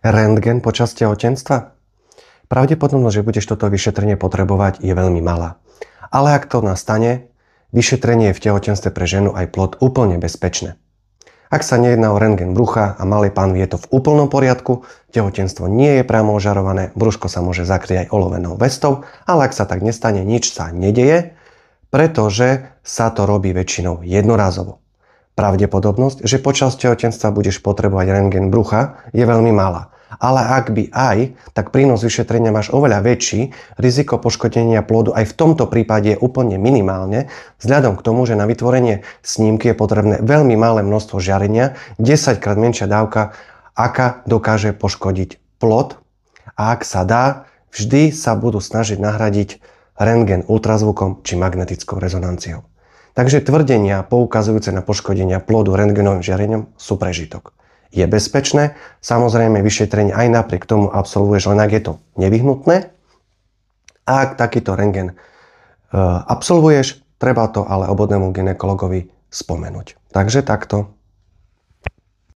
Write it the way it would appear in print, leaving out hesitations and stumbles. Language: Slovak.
Rentgen počas tehotenstva? Pravdepodobnosť, že budeš toto vyšetrenie potrebovať, je veľmi malá. Ale ak to nastane, vyšetrenie je v tehotenstve pre ženu aj plod úplne bezpečné. Ak sa nejedná o rentgen brucha a malej panvy, je to v úplnom poriadku, tehotenstvo nie je priamo ožarované, brúško sa môže zakryť aj olovenou vestou, ale ak sa tak nestane, nič sa nedeje, pretože sa to robí väčšinou jednorázovo. Pravdepodobnosť, že počas tehotenstva budeš potrebovať rentgen brucha, je veľmi malá. Ale ak by aj, tak prínos vyšetrenia máš oveľa väčší, riziko poškodenia plodu aj v tomto prípade je úplne minimálne, vzhľadom k tomu, že na vytvorenie snímky je potrebné veľmi malé množstvo žiarenia, 10 krát menšia dávka, aká dokáže poškodiť plod. A ak sa dá, vždy sa budú snažiť nahradiť rentgen ultrazvukom či magnetickou rezonanciou. Takže tvrdenia poukazujúce na poškodenia plodu rentgenovým žiarením sú prežitok. Je bezpečné, samozrejme vyšetrenie aj napriek tomu absolvuješ, len ak je to nevyhnutné. A ak takýto rentgen absolvuješ, treba to ale obvodnému gynekologovi spomenúť. Takže takto.